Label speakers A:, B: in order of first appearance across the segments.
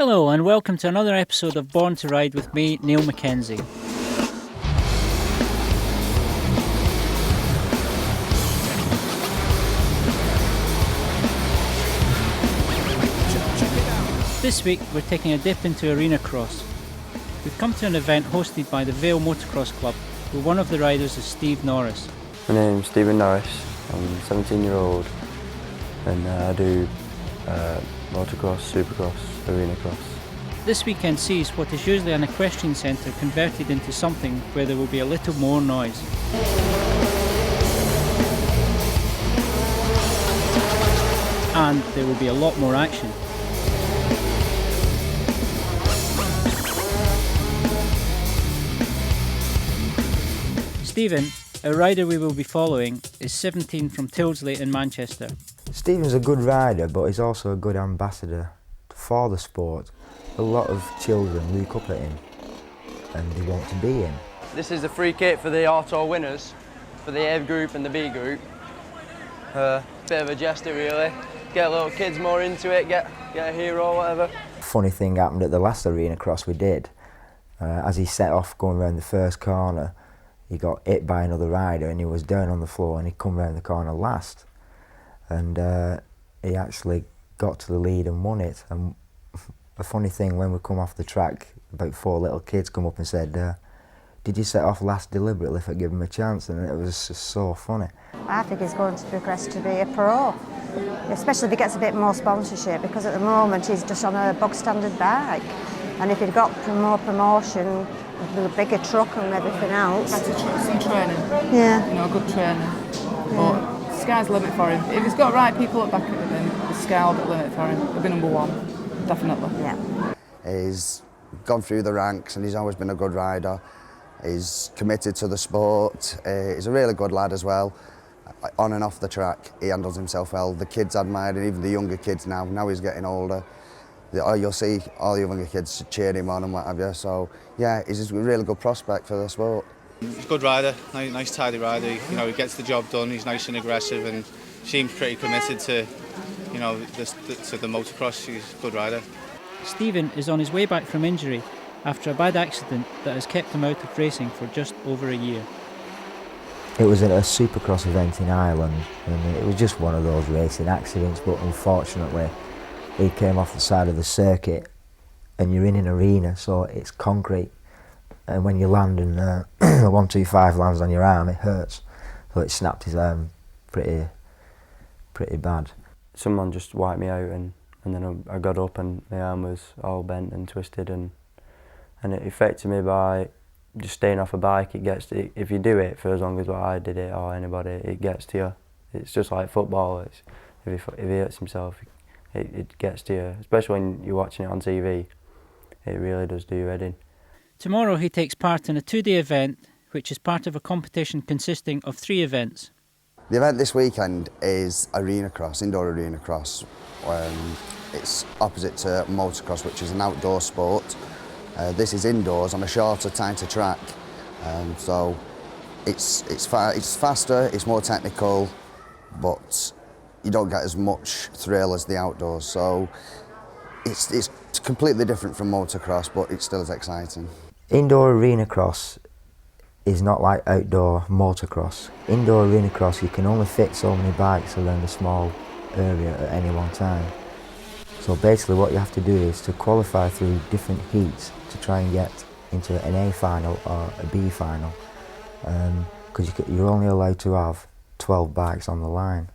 A: Hello and welcome to another episode of Born to Ride with me, Neil Mackenzie. This week we're taking a dip into arena cross. We've come to an event hosted by the Vale Motocross Club, where one of the riders is Steve Norris.
B: My name's Steven Norris. I'm a 17-year-old and I do motocross, supercross, arena cross.
A: This weekend sees what is usually an equestrian centre converted into something where there will be a little more noise. And there will be a lot more action. Stephen, a rider we will be following, is 17 from Tyldesley in Manchester.
C: Stephen's a good rider, but he's also a good ambassador for the sport. A lot of children look up at him and they want to be him.
B: This is the free kit for the auto winners, for the A group and the B group. Bit of a gesture really, get little kids more into it, get a hero or whatever.
C: Funny thing happened at the last arena cross we did. As he set off going around the first corner, he got hit by another rider and he was down on the floor and he come round the corner last. And he actually got to the lead and won it. And a funny thing, when we come off the track, about 4 little kids come up and said, did you set off last deliberately for giving him a chance? And it was just so funny.
D: I think he's going to progress to be a pro, especially if he gets a bit more sponsorship, because at the moment he's just on a bog standard bike. And if he'd got more promotion, with a bigger truck and everything else.
E: Some training.
D: Yeah.
E: You know, good training. But sky's the limit for him. If he's got right people at back of him, then the sky will be the limit for him. He'll be number one, definitely.
D: Yeah.
F: He's gone through the ranks and he's always been a good rider. He's committed to the sport. He's a really good lad as well. On and off the track, he handles himself well. The kids admire him, even the younger kids now. Now he's getting older. You'll see all the younger kids cheering him on and what have you. So yeah, he's a really good prospect for the sport.
G: He's a good rider, nice tidy rider. You know, he gets the job done. He's nice and aggressive and seems pretty committed to, you know, to the motocross. He's a good rider.
A: Stephen is on his way back from injury after a bad accident that has kept him out of racing for just over a year.
C: It was at a supercross event in Ireland and it was just one of those racing accidents, but unfortunately he came off the side of the circuit and you're in an arena, so it's concrete. And when you land and a 125 lands on your arm, it hurts. So it snapped his arm pretty bad.
B: Someone just wiped me out and then I got up and my arm was all bent and twisted and it affected me by just staying off a bike. If you do it for as long as I did it or anybody, it gets to you. It's just like football. If he hurts himself, it gets to you, especially when you're watching it on TV. It really does do your head in.
A: Tomorrow he takes part in a 2-day event, which is part of a competition consisting of 3 events.
F: The event this weekend is arena cross, indoor arena cross. It's opposite to motocross, which is an outdoor sport. This is indoors on a shorter, tighter track. So it's faster, it's more technical, but you don't get as much thrill as the outdoors. So it's completely different from motocross, but it's still as exciting.
C: Indoor arena cross is not like outdoor motocross. Indoor arena cross, you can only fit so many bikes around a small area at any one time. So basically what you have to do is to qualify through different heats to try and get into an A final or a B final, because you're only allowed to have 12 bikes on the line,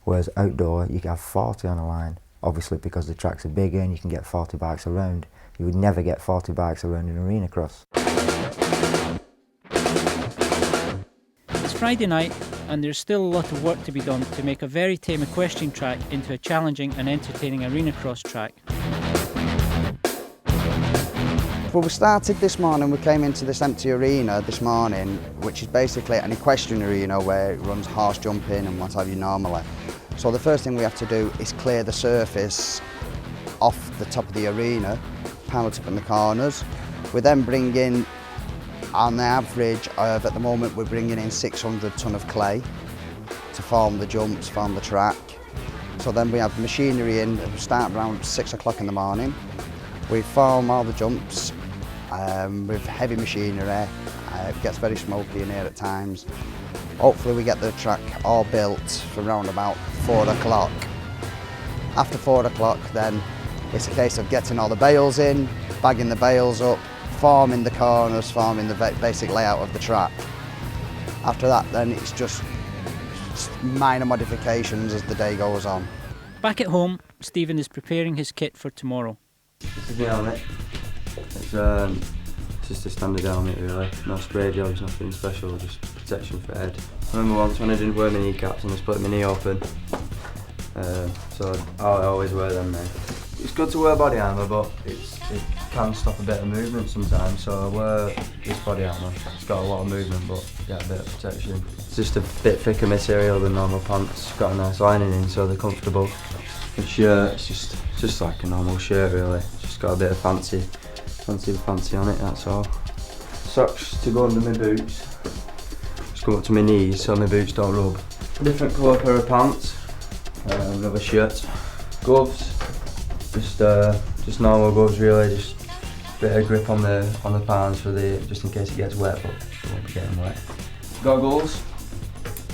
C: whereas outdoor you can have 40 on the line, obviously because the tracks are bigger and you can get 40 bikes around. You would never get 40 bikes around an arena cross.
A: It's Friday night and there's still a lot of work to be done to make a very tame equestrian track into a challenging and entertaining arena cross track.
F: Well, we started this morning, we came into this empty arena this morning, which is basically an equestrian arena where it runs horse jumping and what have you normally. So the first thing we have to do is clear the surface off the top of the arena, pile it up in the corners. We then bring in, on the average of, at the moment we're bringing in 600 tonne of clay to form the jumps, form the track. So then we have machinery in, we start around 6 o'clock in the morning. We form all the jumps with heavy machinery. It gets very smoky in here at times. Hopefully we get the track all built from around about 4 o'clock. After 4 o'clock then it's a case of getting all the bales in, bagging the bales up, forming the corners, forming the basic layout of the track. After that then it's just minor modifications as the day goes on.
A: Back at home, Steven is preparing his kit for tomorrow.
B: This is the helmet. It's just a standard helmet really, no spray jobs, nothing special, just protection for head. I remember once when I didn't wear my kneecaps and I split my knee open, so I always wear them now. It's good to wear body armour, but it can stop a bit of movement sometimes, so I wear this body armour. It's got a lot of movement but get a bit of protection. It's just a bit thicker material than normal pants, got a nice lining in so they're comfortable. The shirt, it's just like a normal shirt really, just got a bit of fancy on it, that's all. Socks to go under my boots, just come up to my knees so my boots don't rub. A different colour pair of pants, another shirt. Gloves, just normal gloves really, just a bit of grip on the palms for just in case it gets wet, but it won't be getting wet. Goggles,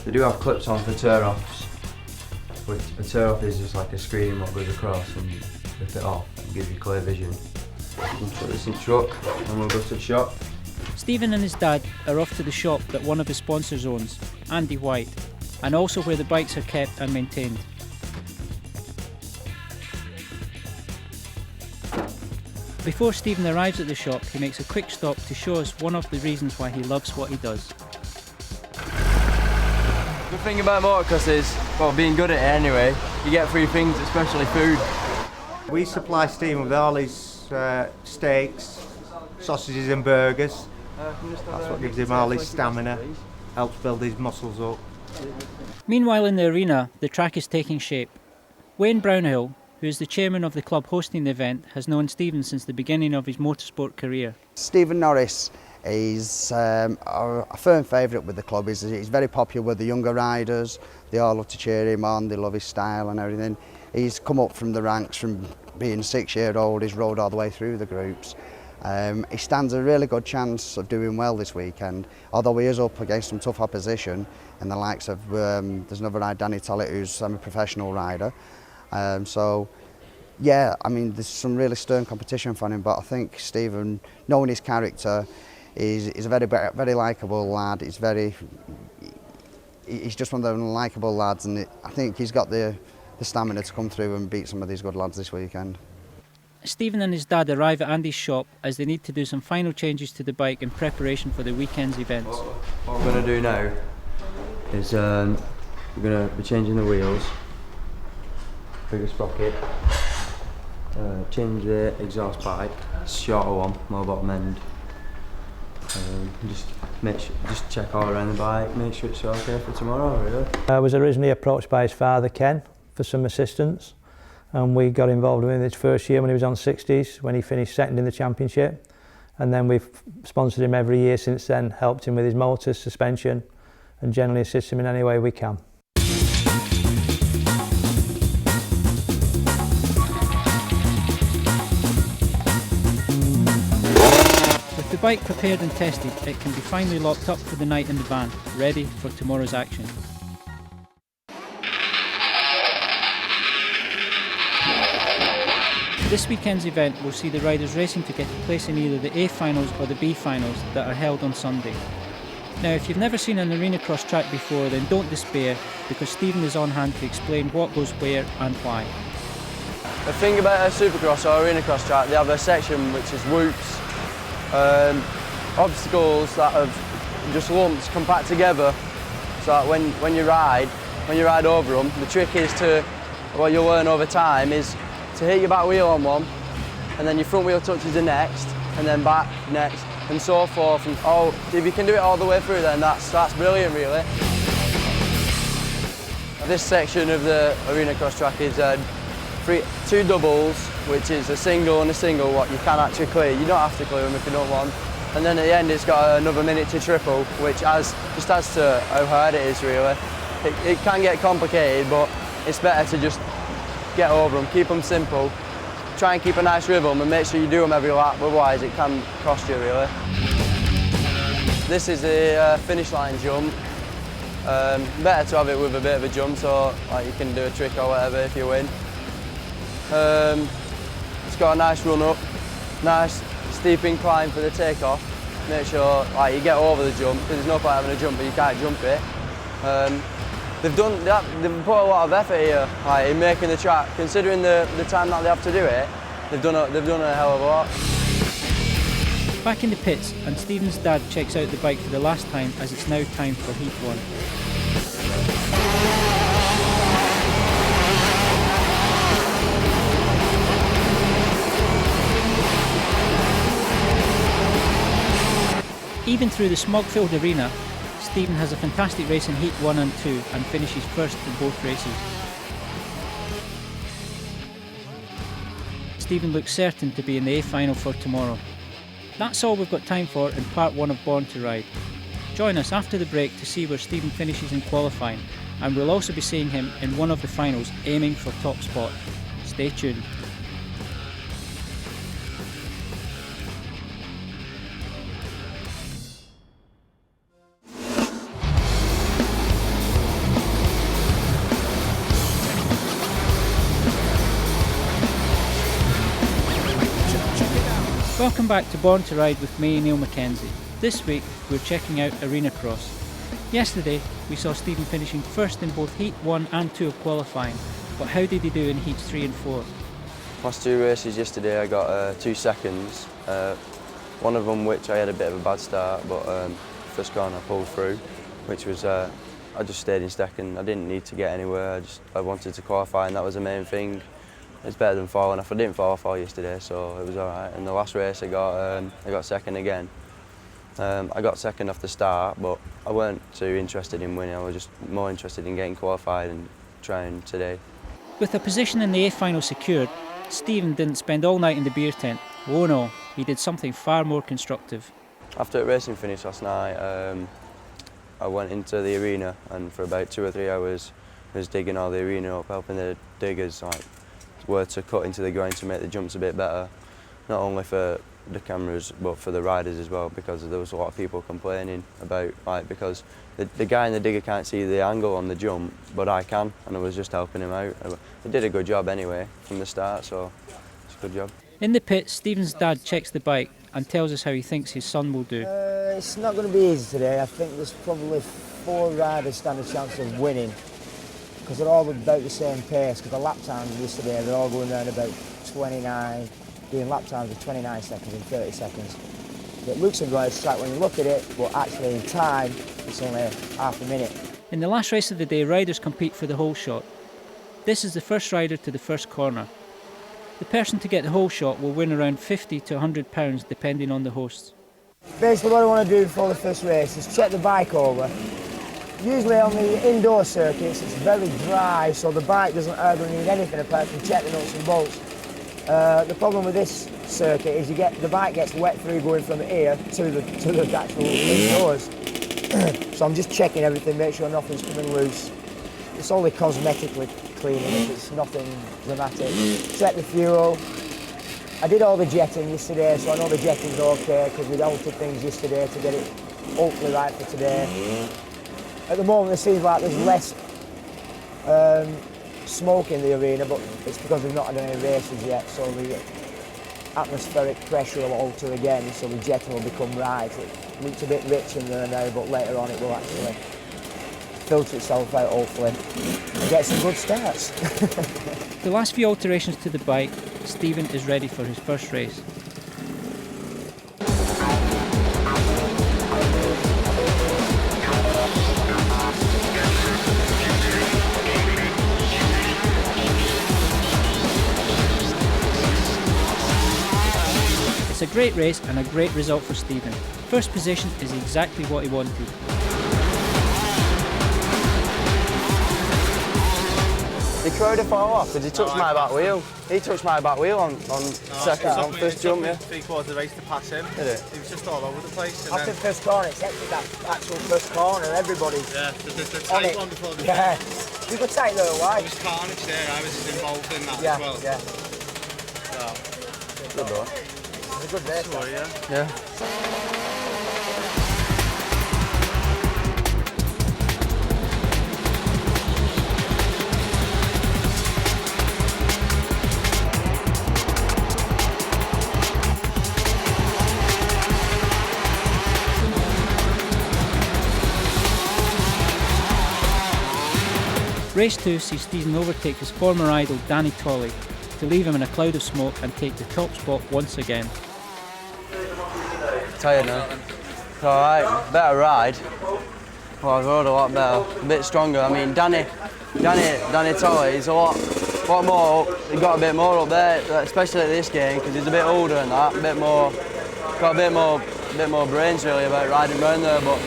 B: they do have clips on for tear-offs, which a tear-off is just like a screen what goes across and rip it off and give you clear vision. You can put this in truck and we'll go to the shop.
A: Steven and his dad are off to the shop that one of his sponsors owns, Andy White, and also where the bikes are kept and maintained. Before Steven arrives at the shop, he makes a quick stop to show us one of the reasons why he loves what he does.
H: The thing about motocross is, well, being good at it anyway, you get free things, especially food.
I: We supply Steven with all his steaks, sausages and burgers. That's what gives him all his stamina, helps build his muscles up.
A: Meanwhile in the arena, the track is taking shape. Wayne Brownhill, who is the chairman of the club hosting the event, has known Steven since the beginning of his motorsport career.
F: Steven Norris is a firm favourite with the club. He's very popular with the younger riders. They all love to cheer him on, they love his style and everything. He's come up from the ranks from being a 6-year-old, he's rode all the way through the groups. He stands a really good chance of doing well this weekend, although he is up against some tough opposition and the likes of, there's another rider, Danny Tollett, who's a professional rider. So yeah, I mean there's some really stern competition for him, but I think Steven, knowing his character, he's a very likeable lad. He's just one of the likeable lads, and I think he's got the stamina to come through and beat some of these good lads this weekend.
A: Steven and his dad arrive at Andy's shop as they need to do some final changes to the bike in preparation for the weekend's events.
B: What we're going to do now is we're going to be changing the wheels, bigger sprocket, change the exhaust pipe, shorter one, more bottom end. Just check all around the bike, make sure it's okay for tomorrow really.
J: I was originally approached by his father Ken for some assistance, and we got involved with him his first year when he was on 60s, when he finished second in the championship, and then we've sponsored him every year since then, helped him with his motors, suspension, and generally assist him in any way we can.
A: With the bike prepared and tested, it can be finally locked up for the night in the van, ready for tomorrow's action. This weekend's event will see the riders racing to get a place in either the A finals or the B finals that are held on Sunday. Now, if you've never seen an arena cross track before, then don't despair, because Steven is on hand to explain what goes where and why.
H: The thing about a supercross or arena cross track, they have a section which is whoops, obstacles that have just lumps compact together, so that when you ride over them, the trick is to, what you'll learn over time is to hit your back wheel on one, and then your front wheel touches the next, and then back next, and so forth. And if you can do it all the way through, then that's brilliant, really. This section of the arena cross track is two doubles, which is a single and a single, what you can actually clear. You don't have to clear them if you don't want. And then at the end, it's got another miniature triple, which just adds to how hard it is, really. It can get complicated, but it's better to just get over them, keep them simple, try and keep a nice rhythm and make sure you do them every lap, otherwise it can cost you really. This is a finish line jump. Better to have it with a bit of a jump, so like you can do a trick or whatever if you win. It's got a nice run up, nice steep incline for the takeoff. Make sure like you get over the jump, because there's no point having a jump but you can't jump it. They've put a lot of effort here like, in making the track. Considering the time that they have to do it, they've done a hell of a lot.
A: Back in the pits, and Steven's dad checks out the bike for the last time as it's now time for Heat 1. Even through the smog-filled arena, Steven has a fantastic race in Heat 1 and 2 and finishes first in both races. Steven looks certain to be in the A final for tomorrow. That's all we've got time for in part 1 of Born to Ride. Join us after the break to see where Steven finishes in qualifying, and we'll also be seeing him in one of the finals aiming for top spot. Stay tuned. Welcome back to Born to Ride with me, Neil Mackenzie. This week we're checking out Arena Cross. Yesterday we saw Steven finishing first in both Heat 1 and 2 of qualifying, but how did he do in Heats 3 and 4?
H: Last two races yesterday I got 2 seconds, one of them which I had a bit of a bad start, but first corner I pulled through, which was, I just stayed in second. I didn't need to get anywhere, I wanted to qualify and that was the main thing. It's better than falling off. I didn't fall off all yesterday, so it was all right. In the last race, I got second again. I got second off the start, but I weren't too interested in winning. I was just more interested in getting qualified and trying today.
A: With a position in the A final secured, Steven didn't spend all night in the beer tent. Oh no, he did something far more constructive.
H: After the racing finished last night, I went into the arena and for about 2 or 3 hours I was digging all the arena up, helping the diggers were to cut into the ground to make the jumps a bit better, not only for the cameras but for the riders as well, because there was a lot of people complaining about because the guy in the digger can't see the angle on the jump but I can, and I was just helping him out. He did a good job anyway from the start, so it's a good job.
A: In the pit, Steven's dad checks the bike and tells us how he thinks his son will do.
C: It's not going to be easy today. I think there's probably 4 riders stand a chance of winning, because they're all about the same pace, because the lap times yesterday, they're all going around about 29, doing lap times of 29 seconds and 30 seconds. It looks a good track when you look at it, but actually in time, it's only half a minute.
A: In the last race of the day, riders compete for the hole shot. This is the first rider to the first corner. The person to get the hole shot will win around £50 to £100 depending on the hosts.
C: Basically what I want to do before the first race is check the bike over. Usually on the indoor circuits it's very dry, so the bike doesn't hardly need anything apart from check the nuts and bolts. The problem with this circuit is the bike gets wet through going from here to the actual indoors. So I'm just checking everything, make sure nothing's coming loose. It's only cosmetically cleaning it, it's nothing dramatic. Check the fuel. I did all the jetting yesterday, so I know the jetting's okay, because we'd altered things yesterday to get it hopefully right for today. At the moment it seems like there's less smoke in the arena, but it's because we've not had any races yet, so the atmospheric pressure will alter again, so the jetting will become right. It looks a bit rich in there now, but later on it will actually filter itself out, hopefully, and get some good starts.
A: The last few alterations to the bike, Steven is ready for his first race. It's a great race and a great result for Steven. First position is exactly what he wanted.
H: The crowd fall off because he touched my back wheel. He touched my back wheel on second, on first jump, yeah.
G: 3/4 of the race to pass him.
H: Did it?
G: He was just all over the place. And
C: After the first corner, it's actually that actual first corner, everybody's
G: the tight one before the
C: yeah. You could take that away.
G: There was carnage there, I was involved in that
C: Yeah,
G: as well.
C: yeah.
G: So,
H: Good though.
C: It's a good race.
G: Sorry, yeah.
H: Yeah.
A: Race 2 sees Steven overtake his former idol Danny Tolley to leave him in a cloud of smoke and take the top spot once again.
H: Tired now. It's alright, better ride. Well, I rode a lot better, a bit stronger. I mean, Danny Tolley is a lot more. He got a bit more up there, especially at this game, because he's a bit older and that, got a bit more brains really about riding around there. But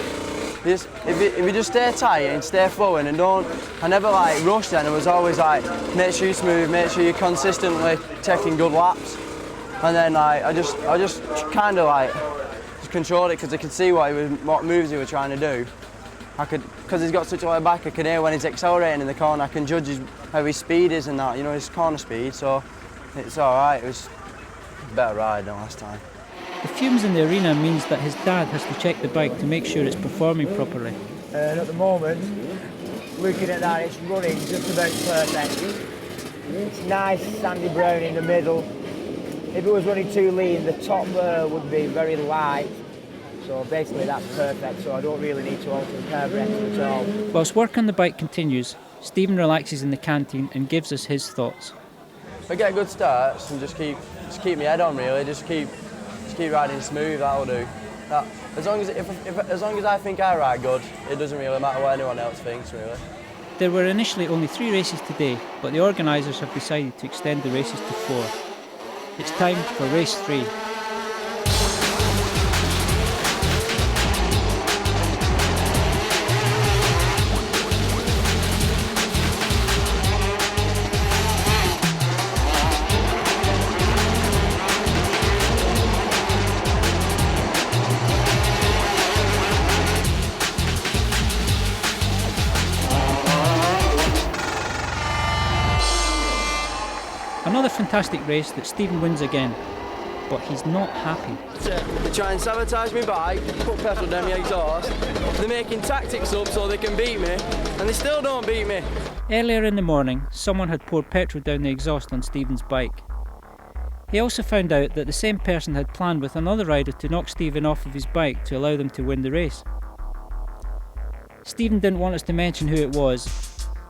H: if you just stay tight and stay flowing and I never like rushed then. It was always like, make sure you're smooth, make sure you're consistently taking good laps. And then like, I just kind of like just controlled it because I could see what moves he was trying to do. Because he's got such a low back, I can hear when he's accelerating in the corner. I can judge how his speed is and that, you know, his corner speed. So it's all right. It was a better ride than last time.
A: The fumes in the arena means that his dad has to check the bike to make sure it's performing properly.
K: And at the moment, looking at that, it's running just about perfect. It's nice, sandy brown in the middle. If it was running too lean, the top would be very light. So basically that's perfect, so I don't really need to alter the carburetor at all.
A: Whilst work on the bike continues, Steven relaxes in the canteen and gives us his thoughts.
H: If I get good starts and just keep my head on really, just keep riding smooth, that'll do. As long as I think I ride good, it doesn't really matter what anyone else thinks really.
A: There were initially only 3 races today, but the organisers have decided to extend the races to 4. It's time for race 3. Another fantastic race that Steven wins again, but he's not happy.
H: They try and sabotage my bike, put petrol down my exhaust. They're making tactics up so they can beat me, and they still don't beat me.
A: Earlier in the morning, someone had poured petrol down the exhaust on Steven's bike. He also found out that the same person had planned with another rider to knock Steven off of his bike to allow them to win the race. Steven didn't want us to mention who it was,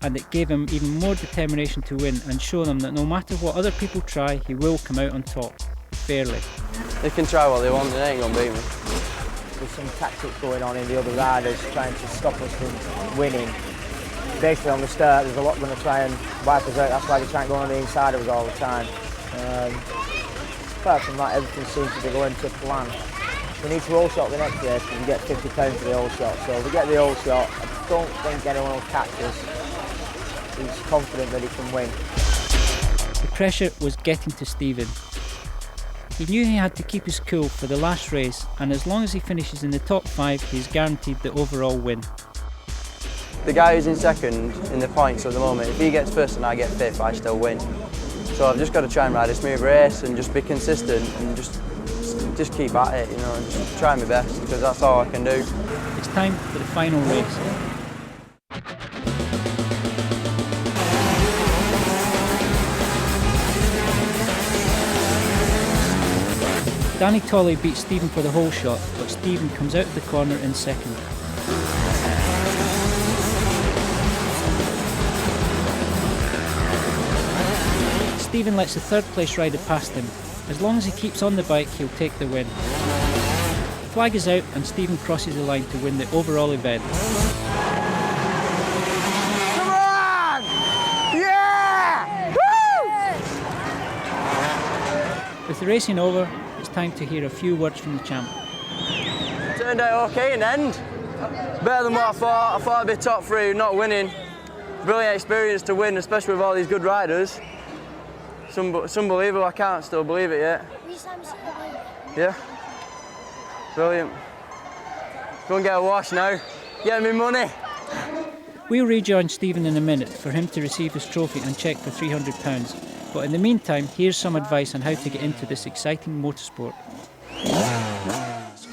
A: and it gave him even more determination to win and show them that no matter what other people try, he will come out on top, fairly.
H: They can try what they want, they ain't gonna beat me.
K: There's some tactics going on in the other riders trying to stop us from winning. Basically on the start, there's a lot going to try and wipe us out, that's why they try and go on the inside of us all the time. Apart from that, everything seems to be going to plan. We need to all shot the next race and we get £50 for the all shot. So if we get the all shot, I don't think anyone will catch us. He's confident that he can win.
A: The pressure was getting to Steven. He knew he had to keep his cool for the last race, and as long as he finishes in the top 5, he's guaranteed the overall win.
H: The guy who's in second in the points at the moment, if he gets first and I get 5th, I still win. So I've just got to try and ride a smooth race and just be consistent and just keep at it, you know, and just try my best because that's all I can do.
A: It's time for the final race. Danny Tolley beats Steven for the whole shot, but Steven comes out of the corner in second. Steven lets the third place rider past him. As long as he keeps on the bike, he'll take the win. The flag is out and Steven crosses the line to win the overall event.
K: Come on! Yeah! Woo!
A: With the racing over, it's time to hear a few words from the champ.
H: Turned out okay in the end. Better than what I thought. I thought I'd be top 3, not winning. Brilliant experience to win, especially with all these good riders. It's unbelievable, I can't still believe it yet. Yeah, brilliant. Go and get a wash now, get me money.
A: We'll rejoin Steven in a minute for him to receive his trophy and cheque for £300, But in the meantime, here's some advice on how to get into this exciting motorsport.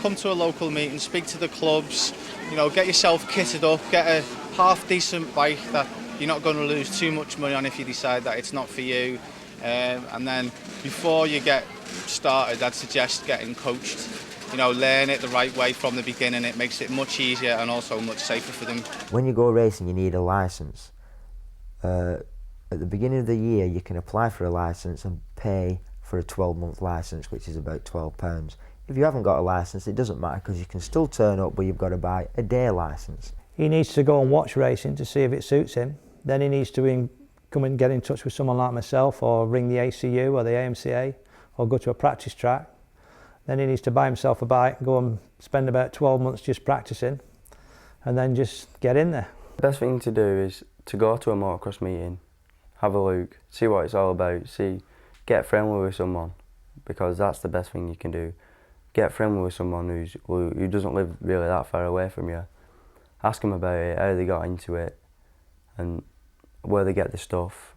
G: Come to a local meeting, speak to the clubs, you know, get yourself kitted up, get a half decent bike that you're not going to lose too much money on if you decide that it's not for you. And then before you get started, I'd suggest getting coached. You know, learn it the right way from the beginning. It makes it much easier and also much safer for them.
C: When you go racing, you need a licence. At the beginning of the year, you can apply for a licence and pay for a 12-month licence, which is about £12. If you haven't got a licence, it doesn't matter because you can still turn up, but you've got to buy a day licence.
J: He needs to go and watch racing to see if it suits him. Then he needs to come and get in touch with someone like myself, or ring the ACU or the AMCA, or go to a practice track. Then he needs to buy himself a bike, go and spend about 12 months just practicing, and then just get in there.
B: The best thing to do is to go to a motocross meeting, have a look, see what it's all about, get friendly with someone, because that's the best thing you can do. Get friendly with someone who doesn't live really that far away from you. Ask them about it, how they got into it, and where they get the stuff,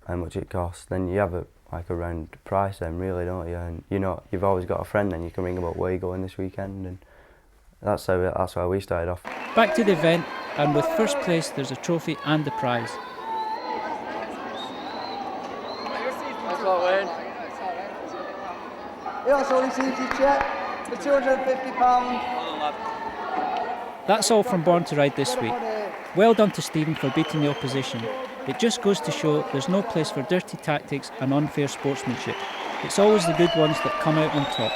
B: how much it costs. Then you have a round price then, really, don't you? And you've always got a friend then you can ring about where you're going this weekend, and that's how we started off.
A: Back to the event, and with first place there's a trophy and a prize.
H: He also received his cheque for £250.
A: That's all from Born to Ride this week. Well done to Steven for beating the opposition. It just goes to show there's no place for dirty tactics and unfair sportsmanship. It's always the good ones that come out on top.